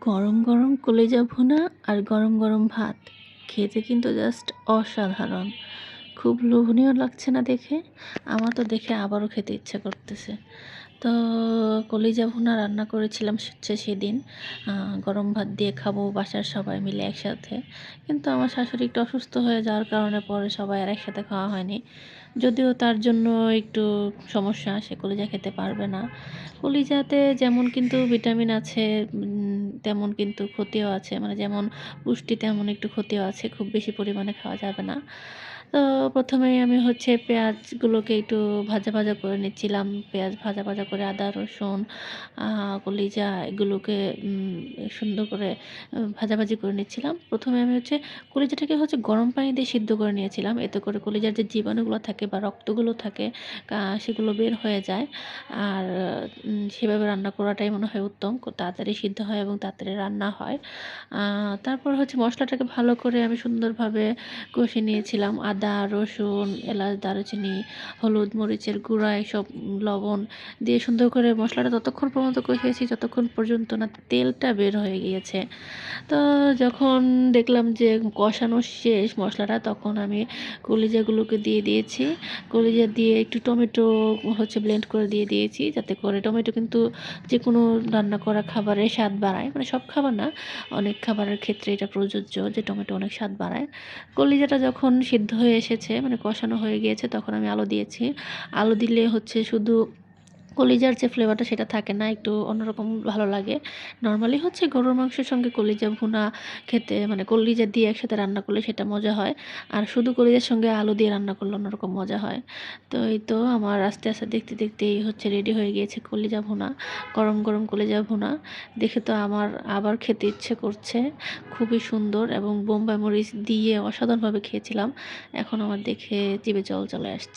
গরম, গরম কলিজা ভুনা আর গরম, গরম ভাত খেতে কিন্তু জাস্ট অসাধারণ। খুব লোভনীয় লাগছে না দেখে? আমার তো দেখে আবারও খেতে ইচ্ছা করতেছে। তো কলিজা ভুনা রান্না করেছিলাম সেদিন। গরম ভাত দিয়ে খাবো বাসার সবাই মিলে একসাথে। কিন্তু আমার শাশুড়ি একটু অসুস্থ হয়ে যাওয়ার কারণে পরে সবাই আর একসাথে খাওয়া হয়নি। যদিও তার জন্য একটু সমস্যা, সে কলিজা খেতে পারবে না। কলিজাতে যেমন কিন্তু ভিটামিন আছে, তেমন কিন্তু ক্ষতিও আছে। মানে যেমন পুষ্টি তেমন একটু ক্ষতিও আছে। খুব বেশি পরিমাণে খাওয়া যাবে না। তো ১ম এই আমি হচ্ছে পেঁয়াজগুলোকে একটু ভাজা, ভাজা করে নিচ্ছিলাম। পেঁয়াজ ভাজা, ভাজা করে আদা, রসুন, কলিজা এগুলোকে সুন্দর করে ভাজাভাজি করে নিচ্ছিলাম। ১ম এ আমি হচ্ছে কলিজাটাকে হচ্ছে গরম পানি দিয়ে সিদ্ধ করে নিয়েছিলাম। এতে করে কলিজার যে জীবাণুগুলো থাকে বা রক্তগুলো থাকে সেগুলো বের হয়ে যায়। আর সেভাবে রান্না করাটাই মনে হয় উত্তম। খুব তাড়াতাড়ি সিদ্ধ হয় এবং তাড়াতাড়ি রান্না হয়। আ তারপর হচ্ছে মসলাটাকে ভালো করে আমি সুন্দরভাবে কষে নিয়েছিলাম। আদা, রসুন, এলাচ, দারুচিনি, হলুদ, মরিচের গুঁড়া এসব লবণ দিয়ে সুন্দর করে মসলাটা ততক্ষণ পর্যন্ত কষিয়েছি যতক্ষণ পর্যন্ত না তেলটা বের হয়ে গিয়েছে। তো যখন দেখলাম যে কষানো শেষ মশলাটা, তখন আমি কলিজাগুলোকে দিয়ে দিয়েছি। কলিজা দিয়ে একটু টমেটো হচ্ছে ব্লেন্ড করে দিয়ে দিয়েছি, যাতে করে টমেটো কিন্তু যেকোনো রান্না করা খাবারের স্বাদ বাড়ায়। মানে সব খাবার না, অনেক খাবারের ক্ষেত্রে এটা প্রযোজ্য যে টমেটো অনেক স্বাদ বাড়ায়। কলিজাটা যখন সিদ্ধ হয়ে এসেছে, মানে কষানো হয়ে গিয়েছে, তখন আমি আলু দিয়েছি। আলু দিলে হচ্ছে শুধু কলিজার যে ফ্লেভারটা সেটা থাকে না, একটু অন্যরকম ভালো লাগে। নরমালি হচ্ছে গরুর মাংসের সঙ্গে কলিজা ভুনা খেতে, মানে কলিজা দিয়ে একসাথে রান্না করলে সেটা মজা হয়। আর শুধু কলিজার সঙ্গে আলু দিয়ে রান্না করলে অন্যরকম মজা হয়। তো এই তো আমার আস্তে, আস্তে দেখতে, দেখতেই হচ্ছে রেডি হয়ে গিয়েছে কলিজা ভুনা। গরম, গরম কলিজা ভুনা। দেখে তো আমার আবার খেতে ইচ্ছে করছে। খুবই সুন্দর এবং বোম্বাই মরিচ দিয়ে অসাধারণভাবে খেয়েছিলাম। এখন আমার দেখে জিভে জল চলে আসছে।